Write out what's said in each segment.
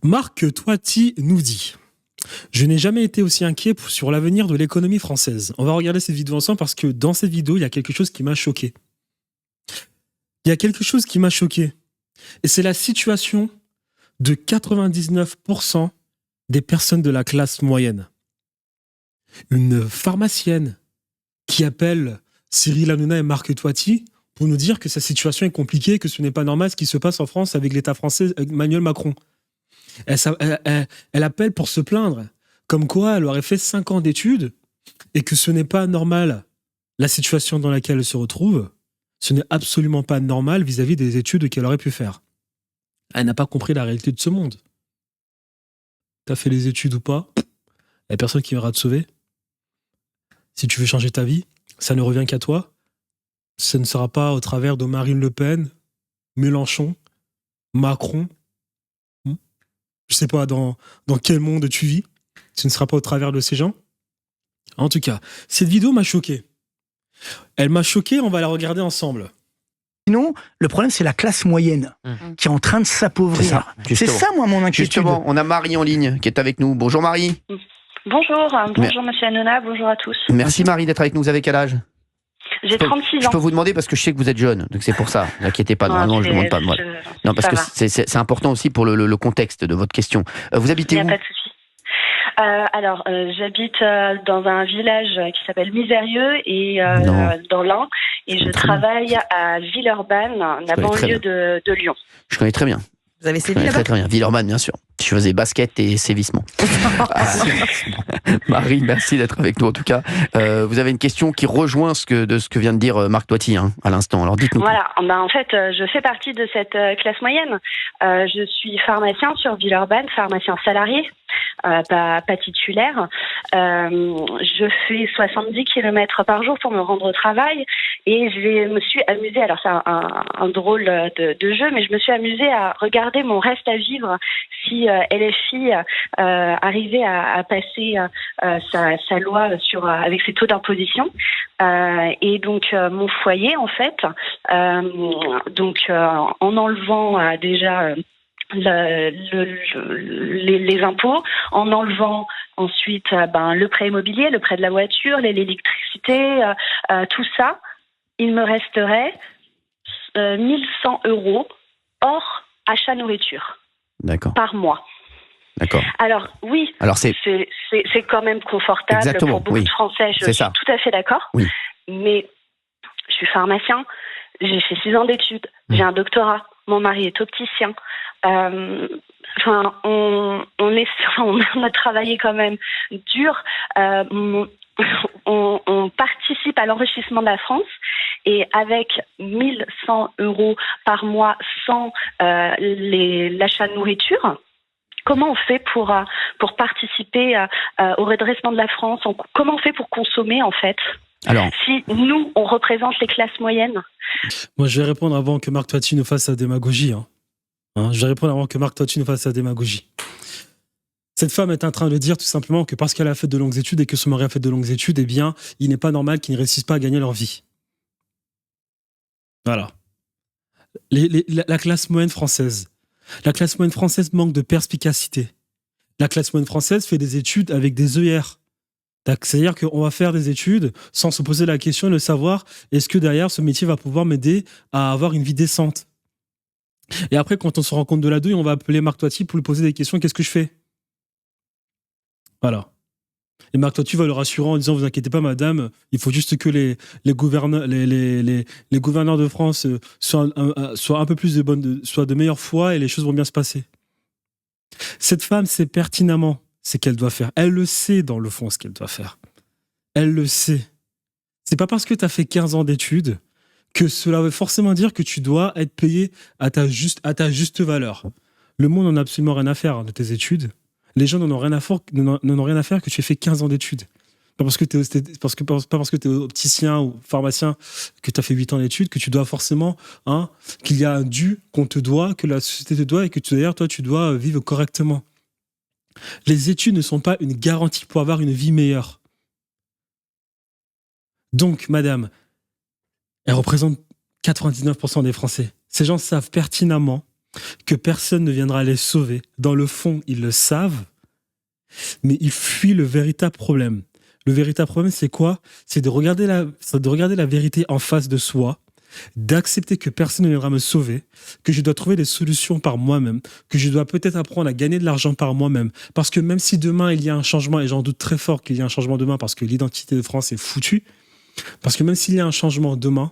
Marc Toiti nous dit: je n'ai jamais été aussi inquiet sur l'avenir de l'économie française. On va regarder cette vidéo ensemble parce que dans cette vidéo, il y a quelque chose qui m'a choqué. Il y a quelque chose qui m'a choqué. Et c'est la situation de 99% des personnes de la classe moyenne. Une pharmacienne qui appelle Cyril Hanouna et Marc Toiti pour nous dire que sa situation est compliquée, que ce n'est pas normal ce qui se passe en France avec l'État français, Emmanuel Macron. Elle appelle pour se plaindre, comme quoi elle aurait fait 5 ans d'études et que ce n'est pas normal la situation dans laquelle elle se retrouve. Ce n'est absolument pas normal vis-à-vis des études qu'elle aurait pu faire. Elle n'a pas compris la réalité de ce monde. T'as fait les études ou pas, il n'y a personne qui viendra te sauver. Si tu veux changer ta vie, ça ne revient qu'à toi. Ce ne sera pas au travers de Marine Le Pen, Mélenchon, Macron. Je sais pas dans quel monde tu vis. Ce ne sera pas au travers de ces gens. En tout cas, cette vidéo m'a choqué. Elle m'a choqué, on va la regarder ensemble. Sinon, le problème, c'est la classe moyenne qui est en train de s'appauvrir. C'est ça, moi, mon inquiétude. Justement, on a Marie en ligne qui est avec nous. Bonjour Marie. Bonjour Monsieur Hanouna, bonjour à tous. Merci Marie d'être avec nous. Vous avez quel âge ? J'ai 36 ans. Je peux vous demander parce que je sais que vous êtes jeune, donc c'est pour ça. Ne vous inquiétez pas, normalement je ne demande pas. Non, parce que c'est important aussi pour le contexte de votre question. Vous habitez où ? Il n'y a pas de souci. J'habite dans un village qui s'appelle Misérieux et dans l'Ain, et je travaille à Villeurbanne, la banlieue de Lyon. Je connais très bien. Vous avez sévi là-bas ? Très bien. Villeurbanne, bien sûr. Je faisais basket et sévissement. Marie, merci d'être avec nous en tout cas. Vous avez une question qui rejoint ce que vient de dire Marc Toiti à l'instant. Alors dites-nous. Voilà. En fait, je fais partie de cette classe moyenne. Je suis pharmacien sur Villeurbanne, pharmacien salarié. Pas titulaire. Je fais 70 km par jour pour me rendre au travail et je me suis amusée, alors c'est un drôle de jeu, mais je me suis amusée à regarder mon reste à vivre si LFI arrivait à passer sa loi avec ses taux d'imposition. Et donc mon foyer, en fait, en enlevant déjà les impôts, en enlevant ensuite le prêt immobilier, le prêt de la voiture, l'électricité, tout ça, il me resterait 1100 € hors achat nourriture. D'accord. Par mois. D'accord. Alors oui, c'est quand même confortable. Exactement, pour beaucoup de Français, je suis tout à fait d'accord. Oui. Mais je suis pharmacien, j'ai fait 6 ans d'études, j'ai un doctorat, mon mari est opticien. On a travaillé quand même dur. On participe à l'enrichissement de la France et avec 1100 € par mois sans l'achat de nourriture, comment on fait pour participer au redressement de la France ? Comment on fait pour consommer en fait ? Alors, si nous, on représente les classes moyennes. Moi, je vais répondre avant que Marc Toiti nous fasse sa démagogie. Je vais répondre avant que Marc Toiti nous fasse sa démagogie. Cette femme est en train de dire tout simplement que parce qu'elle a fait de longues études et que son mari a fait de longues études, eh bien, il n'est pas normal qu'ils ne réussissent pas à gagner leur vie. Voilà. La classe moyenne française. La classe moyenne française manque de perspicacité. La classe moyenne française fait des études avec des œillères. C'est-à-dire qu'on va faire des études sans se poser la question de savoir est-ce que derrière ce métier va pouvoir m'aider à avoir une vie décente. Et après, quand on se rend compte de la douille, on va appeler Marc Toiti pour lui poser des questions. Qu'est-ce que je fais ? Voilà. Et Marc Toiti va le rassurer en disant vous inquiétez pas madame, il faut juste que les gouverneurs de France soient un peu plus soient de meilleure foi et les choses vont bien se passer. Cette femme sait pertinemment ce qu'elle doit faire. Elle le sait dans le fond ce qu'elle doit faire. Elle le sait. C'est pas parce que tu as fait 15 ans d'études que cela veut forcément dire que tu dois être payé à ta juste valeur. Le monde n'en a absolument rien à faire de tes études. Les gens n'en ont rien à faire que tu aies fait 15 ans d'études. Pas parce que tu es opticien ou pharmacien que tu as fait 8 ans d'études que tu dois forcément, qu'il y a un dû qu'on te doit, que la société te doit et que d'ailleurs, toi, tu dois vivre correctement. Les études ne sont pas une garantie pour avoir une vie meilleure. Donc, madame, elle représente 99% des Français. Ces gens savent pertinemment que personne ne viendra les sauver. Dans le fond, ils le savent, mais ils fuient le véritable problème. Le véritable problème, c'est quoi ? C'est de regarder la vérité en face de soi, d'accepter que personne ne viendra me sauver, que je dois trouver des solutions par moi-même, que je dois peut-être apprendre à gagner de l'argent par moi-même. Parce que même si demain, il y a un changement, et j'en doute très fort qu'il y ait un changement demain parce que l'identité de France est foutue, parce que même s'il y a un changement demain,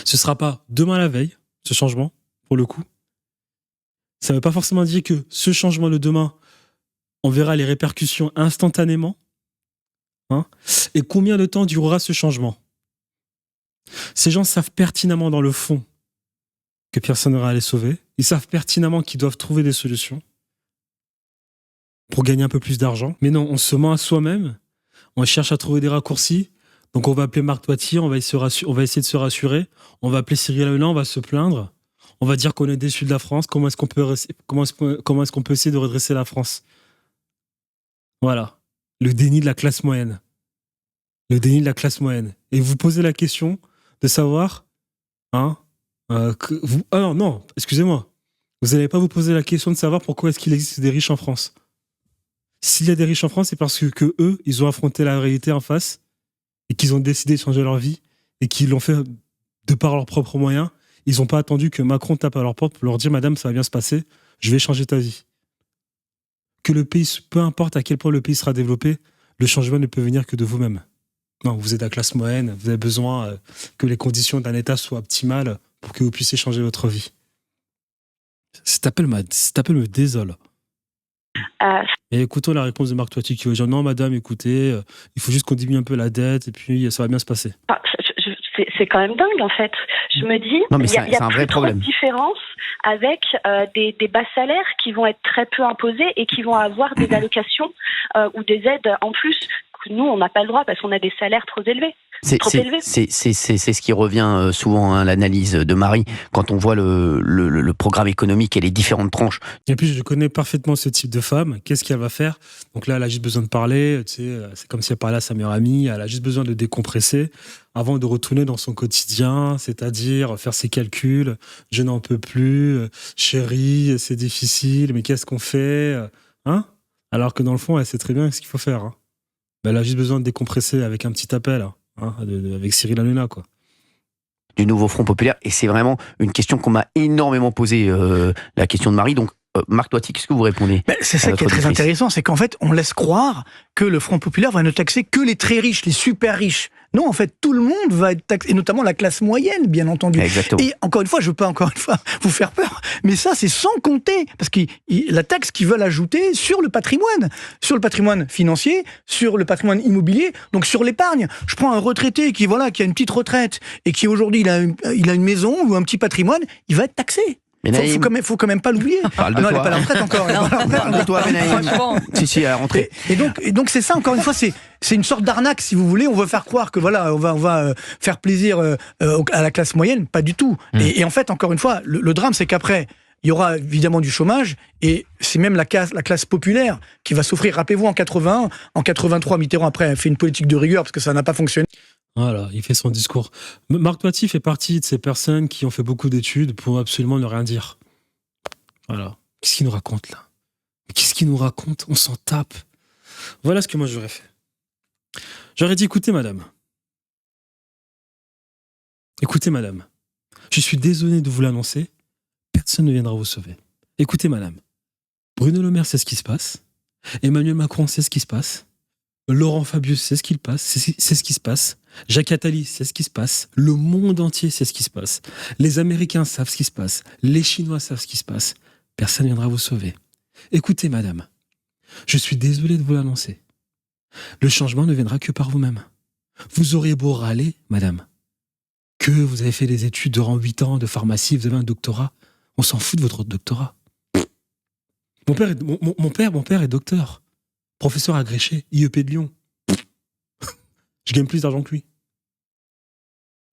ce ne sera pas demain la veille, ce changement, pour le coup. Ça ne veut pas forcément dire que ce changement de demain, on verra les répercussions instantanément. Hein ? Et combien de temps durera ce changement ? Ces gens savent pertinemment dans le fond que personne n'ira les sauver. Ils savent pertinemment qu'ils doivent trouver des solutions pour gagner un peu plus d'argent. Mais non, on se ment à soi-même. On cherche à trouver des raccourcis. Donc on va appeler Marc Toiti, on va essayer de se rassurer. On va appeler Cyril Hanouna, on va se plaindre. On va dire qu'on est déçu de la France. Comment est-ce qu'on peut essayer de redresser la France ? Voilà. Le déni de la classe moyenne. Le déni de la classe moyenne. Et vous posez la question de savoir, non, excusez-moi. Vous n'allez pas vous poser la question de savoir pourquoi est-ce qu'il existe des riches en France. S'il y a des riches en France, c'est parce que eux, ils ont affronté la réalité en face et qu'ils ont décidé de changer leur vie et qu'ils l'ont fait de par leurs propres moyens. Ils n'ont pas attendu que Macron tape à leur porte pour leur dire « Madame, ça va bien se passer, je vais changer ta vie ». Que le pays, peu importe à quel point le pays sera développé, le changement ne peut venir que de vous-même. Non, vous êtes la classe moyenne, vous avez besoin que les conditions d'un État soient optimales pour que vous puissiez changer votre vie. Cet appel me désole. Et écoutons la réponse de Marc Toiti qui va dire « Non, madame, écoutez, il faut juste qu'on diminue un peu la dette et puis ça va bien se passer. » C'est quand même dingue, en fait. Je me dis, il y a un vrai problème. De différence avec des bas salaires qui vont être très peu imposés et qui vont avoir des allocations ou des aides en plus que nous, on n'a pas le droit parce qu'on a des salaires trop élevés. C'est ce qui revient souvent à l'analyse de Marie quand on voit le programme économique et les différentes tranches. Et puis je connais parfaitement ce type de femme. Qu'est-ce qu'elle va faire ? Donc là, elle a juste besoin de parler. Tu sais, c'est comme si elle parlait à sa meilleure amie. Elle a juste besoin de décompresser avant de retourner dans son quotidien, c'est-à-dire faire ses calculs. Je n'en peux plus. Chérie, c'est difficile. Mais qu'est-ce qu'on fait ? Alors que dans le fond, elle sait très bien ce qu'il faut faire. Elle a juste besoin de décompresser avec un petit appel. Avec Cyril Hanouna, quoi. Du nouveau Front Populaire, et c'est vraiment une question qu'on m'a énormément posée, la question de Marie. Donc, Marc Toiti, qu'est-ce que vous répondez ? C'est ça qui est très intéressant, c'est qu'en fait, on laisse croire que le Front Populaire va ne taxer que les très riches, les super riches. Non, en fait, tout le monde va être taxé, et notamment la classe moyenne, bien entendu. Exactement. Et encore une fois, je veux pas vous faire peur, mais ça, c'est sans compter, parce que la taxe qu'ils veulent ajouter sur le patrimoine financier, sur le patrimoine immobilier, donc sur l'épargne. Je prends un retraité qui a une petite retraite et qui aujourd'hui il a une maison ou un petit patrimoine, il va être taxé. Faut quand même pas l'oublier. Parle de toi. Elle n'est pas à la retraite encore. Parle de toi, Benaïm. Si, à la rentrée. Et donc c'est ça, encore une fois, c'est une sorte d'arnaque, si vous voulez. On veut faire croire que on va faire plaisir à la classe moyenne. Pas du tout. Et en fait, encore une fois, le drame, c'est qu'après, il y aura évidemment du chômage, et c'est même la classe populaire qui va souffrir. Rappelez-vous, en 81, en 83, Mitterrand, après, a fait une politique de rigueur parce que ça n'a pas fonctionné. Voilà, il fait son discours. Marc Toiti fait partie de ces personnes qui ont fait beaucoup d'études pour absolument ne rien dire. Voilà. Qu'est-ce qu'il nous raconte, là ? Qu'est-ce qu'il nous raconte ? On s'en tape. Voilà ce que moi j'aurais fait. J'aurais dit, écoutez, madame, je suis désolé de vous l'annoncer, personne ne viendra vous sauver. Écoutez, madame, Bruno Le Maire sait ce qui se passe, Emmanuel Macron sait ce qui se passe, Laurent Fabius sait ce qui se passe, Jacques Attali sait ce qui se passe, le monde entier sait ce qui se passe, les Américains savent ce qui se passe, les Chinois savent ce qui se passe, personne ne viendra vous sauver. Écoutez, madame, je suis désolé de vous l'annoncer, le changement ne viendra que par vous-même. Vous auriez beau râler, madame, que vous avez fait des études durant 8 ans de pharmacie, vous avez un doctorat, on s'en fout de votre doctorat. Mon père est docteur, professeur agrégé, IEP de Lyon. Je gagne plus d'argent que lui.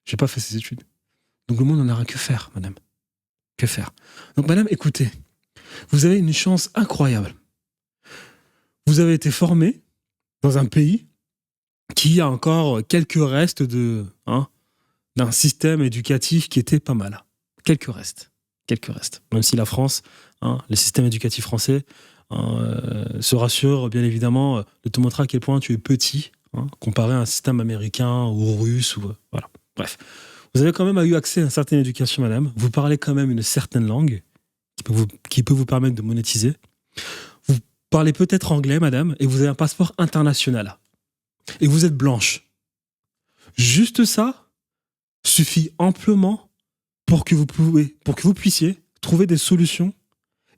J'ai pas fait ces études. Donc le monde n'en a rien que faire, madame. Que faire ? Donc madame, écoutez, vous avez une chance incroyable. Vous avez été formé dans un pays qui a encore quelques restes d'un système éducatif qui était pas mal. Quelques restes. Quelques restent. Même si la France, le système éducatif français, se rassure, bien évidemment, de te montrer à quel point tu es petit, comparé à un système américain ou russe. Voilà. Bref. Vous avez quand même eu accès à une certaine éducation, madame. Vous parlez quand même une certaine langue qui peut vous permettre de monétiser. Vous parlez peut-être anglais, madame, et vous avez un passeport international. Et vous êtes blanche. Juste ça suffit amplement pour que vous puissiez trouver des solutions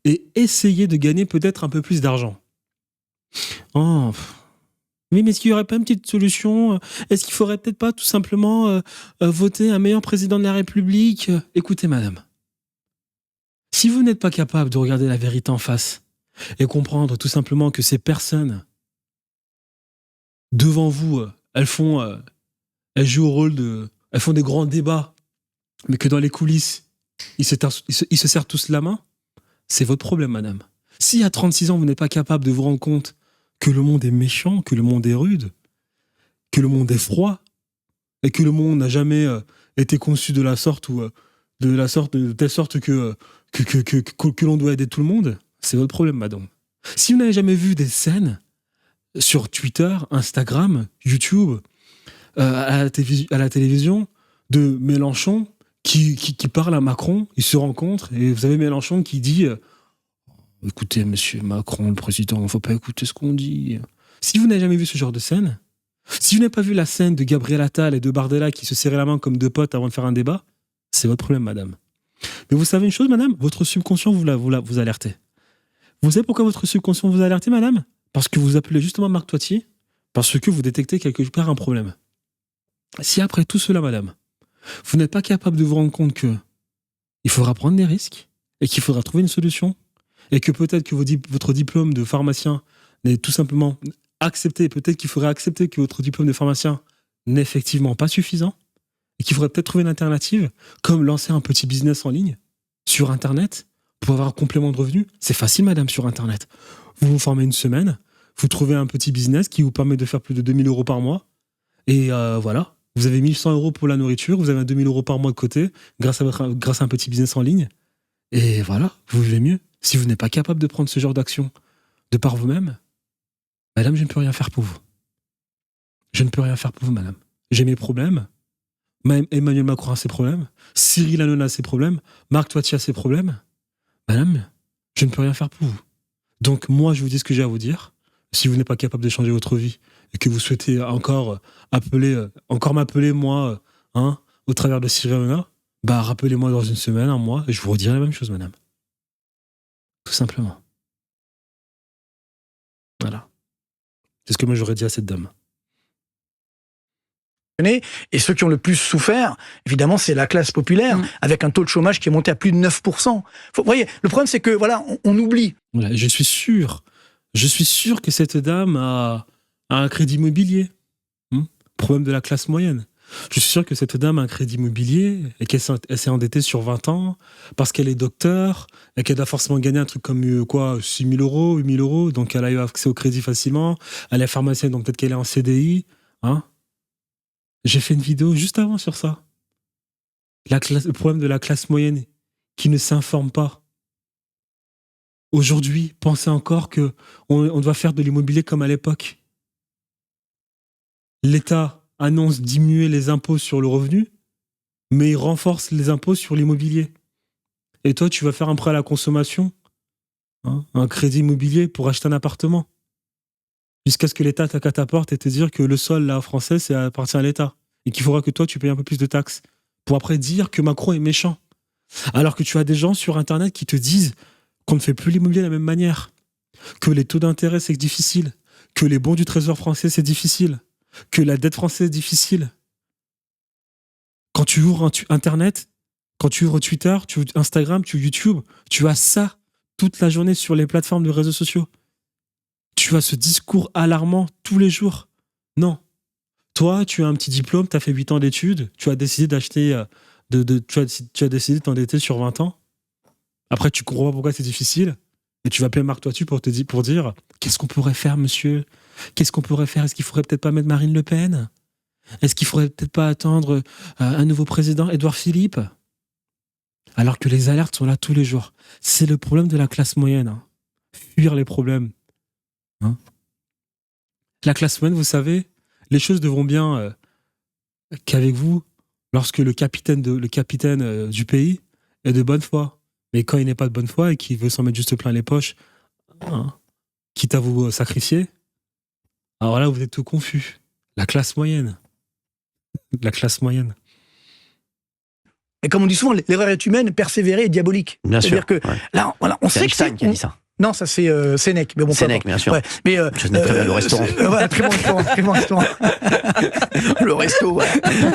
et essayer de gagner peut-être un peu plus d'argent. Oh. Oui, mais est-ce qu'il n'y aurait pas une petite solution ? Est-ce qu'il ne faudrait peut-être pas tout simplement voter un meilleur président de la République ? Écoutez, madame, si vous n'êtes pas capable de regarder la vérité en face et comprendre tout simplement que ces personnes devant vous, elles jouent au rôle elles font des grands débats, mais que dans les coulisses, ils se serrent tous la main, c'est votre problème, madame. Si à 36 ans, vous n'êtes pas capable de vous rendre compte que le monde est méchant, que le monde est rude, que le monde est froid, et que le monde n'a jamais été conçu de telle sorte que l'on doit aider tout le monde, c'est votre problème, madame. Si vous n'avez jamais vu des scènes sur Twitter, Instagram, YouTube, à la télévision, de Mélenchon qui parle à Macron, ils se rencontrent, et vous avez Mélenchon qui dit « Écoutez, monsieur Macron, le président, il ne faut pas écouter ce qu'on dit. » Si vous n'avez jamais vu ce genre de scène, si vous n'avez pas vu la scène de Gabriel Attal et de Bardella qui se serraient la main comme deux potes avant de faire un débat, c'est votre problème, madame. Mais vous savez une chose, madame, votre subconscient vous alertez. Vous savez pourquoi votre subconscient vous alertez, madame ? Parce que vous appelez justement Marc Toitier, parce que vous détectez quelque part un problème. Si après tout cela, madame, vous n'êtes pas capable de vous rendre compte que il faudra prendre des risques et qu'il faudra trouver une solution et que peut-être que votre diplôme de pharmacien n'est tout simplement accepté, peut-être qu'il faudrait accepter que votre diplôme de pharmacien n'est effectivement pas suffisant et qu'il faudrait peut-être trouver une alternative, comme lancer un petit business en ligne sur Internet pour avoir un complément de revenu. C'est facile, madame, sur Internet. Vous vous formez une semaine, vous trouvez un petit business qui vous permet de faire plus de 2 000 € par mois et voilà. Vous avez 1 100 € pour la nourriture, vous avez 2 000 € par mois de côté grâce à un petit business en ligne. Et voilà, vous vivez mieux. Si vous n'êtes pas capable de prendre ce genre d'action de par vous-même, madame, je ne peux rien faire pour vous. Je ne peux rien faire pour vous, madame. J'ai mes problèmes. Emmanuel Macron a ses problèmes. Cyril Hanouna a ses problèmes. Marc Toitier a ses problèmes. Madame, je ne peux rien faire pour vous. Donc moi, je vous dis ce que j'ai à vous dire. Si vous n'êtes pas capable de changer votre vie et que vous souhaitez encore m'appeler, moi, au travers de Cyril Hanouna, rappelez-moi dans une semaine, un mois, et je vous redirai la même chose, madame. Tout simplement. Voilà. C'est ce que moi j'aurais dit à cette dame. Et ceux qui ont le plus souffert, évidemment, c'est la classe populaire, avec un taux de chômage qui est monté à plus de 9%. Vous voyez, le problème, c'est que, voilà, on oublie. Voilà, je suis sûr que cette dame a un crédit immobilier. Problème de la classe moyenne. Je suis sûr que cette dame a un crédit immobilier et qu'elle s'est endettée sur 20 ans parce qu'elle est docteur et qu'elle doit forcément gagner un truc comme 6 000 €, 8 000 €. Donc elle a eu accès au crédit facilement. Elle est pharmacienne, donc peut-être qu'elle est en CDI. J'ai fait une vidéo juste avant sur ça. Le problème de la classe moyenne qui ne s'informe pas. Aujourd'hui, pensez encore qu'on doit faire de l'immobilier comme à l'époque. L'État annonce diminuer les impôts sur le revenu, mais il renforce les impôts sur l'immobilier. Et toi, tu vas faire un prêt à la consommation, un crédit immobilier pour acheter un appartement, jusqu'à ce que l'État tape à ta porte et te dire que le sol là français, ça appartient à l'État et qu'il faudra que toi, tu payes un peu plus de taxes pour après dire que Macron est méchant. Alors que tu as des gens sur Internet qui te disent qu'on ne fait plus l'immobilier de la même manière, que les taux d'intérêt, c'est difficile, que les bons du Trésor français, c'est difficile, que la dette française est difficile. Quand tu ouvres Internet, quand tu ouvres Twitter, tu ouvres Instagram, tu ouvres YouTube, tu as ça toute la journée sur les plateformes de réseaux sociaux. Tu as ce discours alarmant tous les jours. Non. Toi, tu as un petit diplôme, tu as fait 8 ans d'études, tu as décidé d'acheter, tu as décidé de t'endetter sur 20 ans. Après, tu comprends pas pourquoi c'est difficile. Et tu vas appeler Marc Toitier pour dire qu'est-ce qu'on pourrait faire, monsieur ? Qu'est-ce qu'on pourrait faire ? Est-ce qu'il faudrait peut-être pas mettre Marine Le Pen ? Est-ce qu'il faudrait peut-être pas attendre un nouveau président, Édouard Philippe ? Alors que les alertes sont là tous les jours. C'est le problème de la classe moyenne. Hein. Fuir les problèmes. Hein. La classe moyenne, vous savez, les choses devront bien qu'avec vous, lorsque le capitaine du pays est de bonne foi. Mais quand il n'est pas de bonne foi et qu'il veut s'en mettre juste plein les poches, hein, quitte à vous sacrifier, alors là, vous êtes tout confus. La classe moyenne. La classe moyenne. Et comme on dit souvent, l'erreur est humaine, persévérer est diabolique. Bien sûr. C'est-à-dire que là, voilà, on C'est sait que Einstein qui a dit ça. Non, ça c'est Sénèque. Mais bon, Sénèque, bien sûr. Ouais. Mais je n'ai très bien le restaurant. Voilà, très bon restaurant. Le resto, ouais.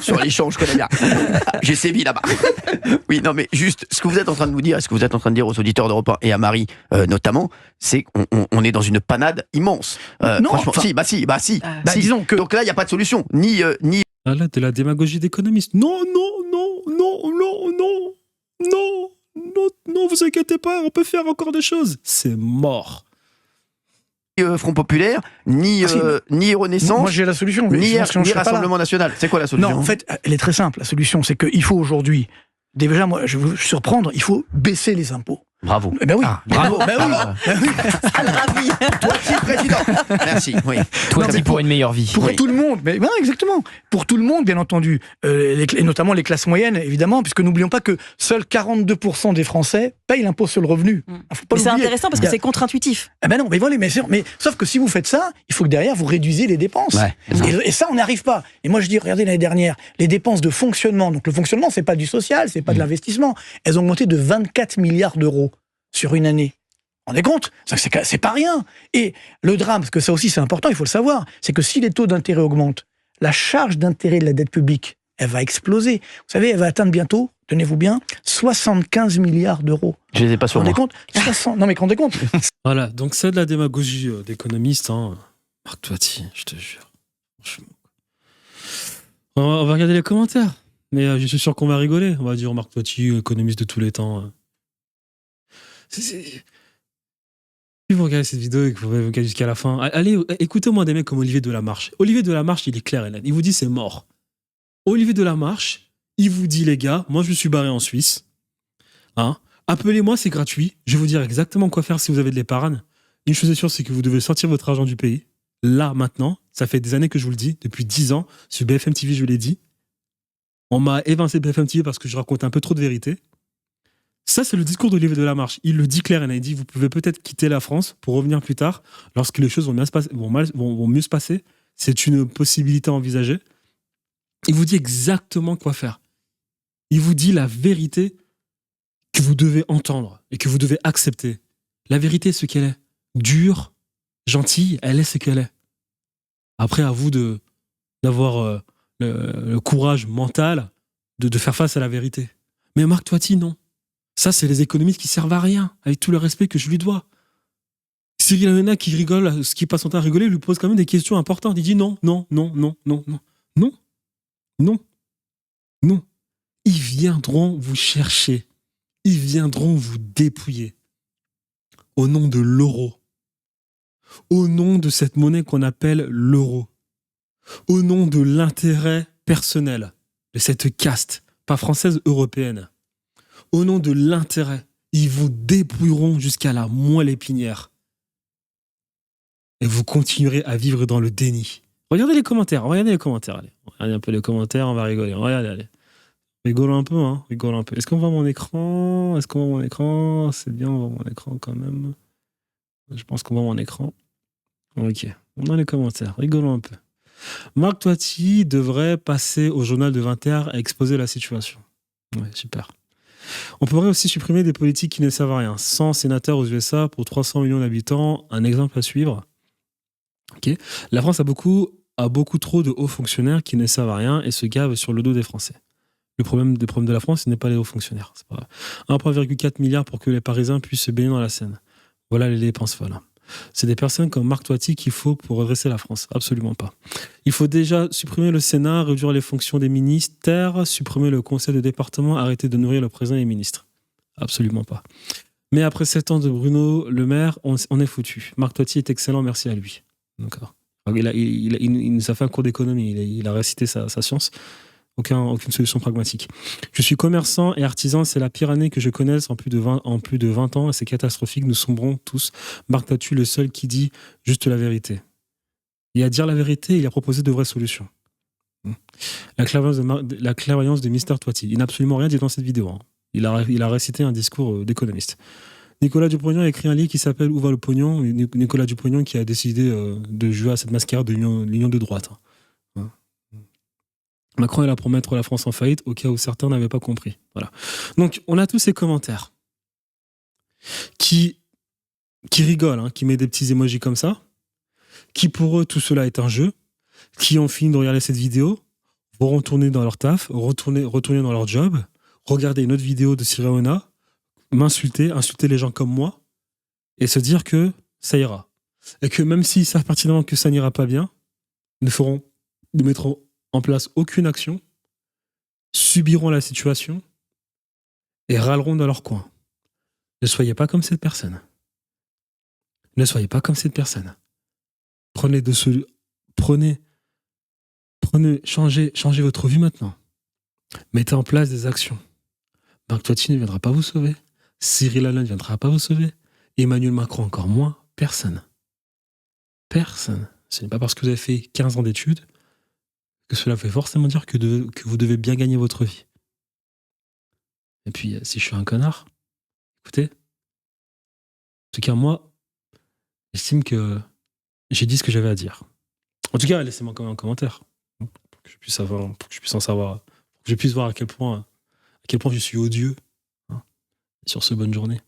Sur les champs, je connais bien. J'ai sévi là-bas. Oui, non, mais juste, ce que vous êtes en train de nous dire, et ce que vous êtes en train de dire aux auditeurs d'Europe 1 et à Marie notamment, c'est qu'on est dans une panade immense. Non, franchement, si. Disons que... Donc là, il n'y a pas de solution. Ni Ah là, de la démagogie d'économiste. Non, vous inquiétez pas, on peut faire encore des choses. C'est mort. Front Populaire, ni Renaissance, moi j'ai la solution. ni Rassemblement National. C'est quoi la solution? Non, en fait, elle est très simple. La solution, c'est qu'il faut aujourd'hui, déjà, moi, je vais vous surprendre, il faut baisser les impôts. Bravo. Ben oui. Bravo. Ça le ravit. Toi qui es président. Merci. Oui. Toi qui pour une meilleure vie. Pour tout le monde, mais ben, exactement. Pour tout le monde, bien entendu, et notamment les classes moyennes, évidemment, puisque n'oublions pas que seuls 42% des Français payent l'impôt sur le revenu. Faut pas mais c'est intéressant parce que c'est contre-intuitif. Ah ben non, mais voilà, mais sauf que si vous faites ça, il faut que derrière vous réduisez les dépenses. Ouais, et ça, on n'y arrive pas. Et moi, je dis, regardez l'année dernière, les dépenses de fonctionnement. Donc le fonctionnement, c'est pas du social, c'est pas de l'investissement. Elles ont augmenté de 24 milliards d'euros sur une année. On est compte? C'est pas rien. Et le drame, parce que ça aussi c'est important, il faut le savoir, c'est que si les taux d'intérêt augmentent, la charge d'intérêt de la dette publique, elle va exploser. Vous savez, elle va atteindre bientôt, tenez-vous bien, 75 milliards d'euros. Je les ai pas sur moi. Vous rendez compte? Non mais rendez compte? Voilà, donc c'est de la démagogie d'économiste. Hein. Marc Toiti, je te jure. Franchement. On va regarder les commentaires. Mais je suis sûr qu'on va rigoler. On va dire Marc Toiti, économiste de tous les temps. Si vous regardez cette vidéo et que vous regardez jusqu'à la fin, allez, écoutez-moi des mecs comme Olivier Delamarche. Olivier Delamarche, il est clair et net. Il vous dit c'est mort. Olivier Delamarche, il vous dit les gars, moi je me suis barré en Suisse. Hein, appelez-moi, c'est gratuit. Je vais vous dire exactement quoi faire si vous avez de l'épargne. Une chose est sûre, c'est que vous devez sortir votre argent du pays. Là, maintenant, ça fait des années que je vous le dis, depuis 10 ans, sur BFM TV, je l'ai dit. On m'a évincé BFM TV parce que je raconte un peu trop de vérité. Ça, c'est le discours d'Olivier Delamarche. Il le dit clair, il dit, vous pouvez peut-être quitter la France pour revenir plus tard, lorsque les choses vont mieux se passer. C'est une possibilité envisagée. Il vous dit exactement quoi faire. Il vous dit la vérité que vous devez entendre et que vous devez accepter. La vérité est ce qu'elle est. Dure, gentille, elle est ce qu'elle est. Après, à vous d'avoir le courage mental de faire face à la vérité. Mais Marc Toiti, non. Ça, c'est les économistes qui servent à rien, avec tout le respect que je lui dois. Cyril Hanouna qui rigole, ce qui passe son temps à rigoler, lui pose quand même des questions importantes. Il dit non. Ils viendront vous chercher. Ils viendront vous dépouiller. Au nom de l'euro. Au nom de cette monnaie qu'on appelle l'euro. Au nom de l'intérêt personnel de cette caste, pas française, européenne. Au nom de l'intérêt, ils vous dépouilleront jusqu'à la moelle épinière. Et vous continuerez à vivre dans le déni. Regardez les commentaires, allez. Regardez un peu les commentaires, on va rigoler. Regardez, allez. Rigolons un peu, hein. Rigolons un peu. Est-ce qu'on voit mon écran? C'est bien, on voit mon écran quand même. Je pense qu'on voit mon écran. Ok. On a les commentaires. Rigolons un peu. Marc Toiti devrait passer au journal de 20h à exposer la situation. Ouais, super. On pourrait aussi supprimer des politiques qui ne servent à rien. 100 sénateurs aux USA pour 300 millions d'habitants, un exemple à suivre. Okay. La France a beaucoup trop de hauts fonctionnaires qui ne servent à rien et se gavent sur le dos des Français. Le problème de la France, ce n'est pas les hauts fonctionnaires. C'est pas 1,4 milliard pour que les Parisiens puissent se baigner dans la Seine. Voilà les dépenses folles. C'est des personnes comme Marc Toiti qu'il faut pour redresser la France. Absolument pas. Il faut déjà supprimer le Sénat, réduire les fonctions des ministères, supprimer le conseil de département, arrêter de nourrir le président et les ministres. Absolument pas. Mais après 7 ans de Bruno Le Maire, on est foutu. Marc Toiti est excellent, merci à lui. D'accord. Il nous a fait un cours d'économie, il a récité sa science. aucune solution pragmatique. Je suis commerçant et artisan, c'est la pire année que je connaisse en plus de 20 ans et c'est catastrophique, nous sombrons tous. Marc Tatu, le seul qui dit juste la vérité. Et à dire la vérité, il a proposé de vraies solutions. La clairvoyance de Mister Toiti. Il n'a absolument rien dit dans cette vidéo. Hein. Il a récité un discours d'économiste. Nicolas Dupont-Aignan a écrit un livre qui s'appelle Où va le pognon ? Nicolas Dupont-Aignan qui a décidé de jouer à cette mascarade de l'union de droite. Hein. Macron est là pour mettre la France en faillite au cas où certains n'avaient pas compris. Voilà. Donc, on a tous ces commentaires qui rigolent, hein, qui mettent des petits emojis comme ça, qui pour eux, tout cela est un jeu, qui ont fini de regarder cette vidéo, vont retourner dans leur taf, retourner dans leur job, regarder une autre vidéo de Cyril Hanouna, insulter les gens comme moi, et se dire que ça ira. Et que même s'ils savent pertinemment que ça n'ira pas bien, ne mettront en place aucune action, subiront la situation et râleront dans leur coin. Ne soyez pas comme cette personne. Ne soyez pas comme cette personne. Changez votre vie maintenant. Mettez en place des actions. Marc Toiti ne viendra pas vous sauver. Cyril Hanouna ne viendra pas vous sauver. Emmanuel Macron encore moins. Personne. Personne. Ce n'est pas parce que vous avez fait 15 ans d'études que cela veut forcément dire que vous devez bien gagner votre vie. Et puis, si je suis un connard, écoutez, en tout cas, moi, j'estime que j'ai dit ce que j'avais à dire. En tout cas, laissez-moi quand même un commentaire pour que je puisse voir à quel point je suis odieux. Hein. Et sur ce, bonne journée.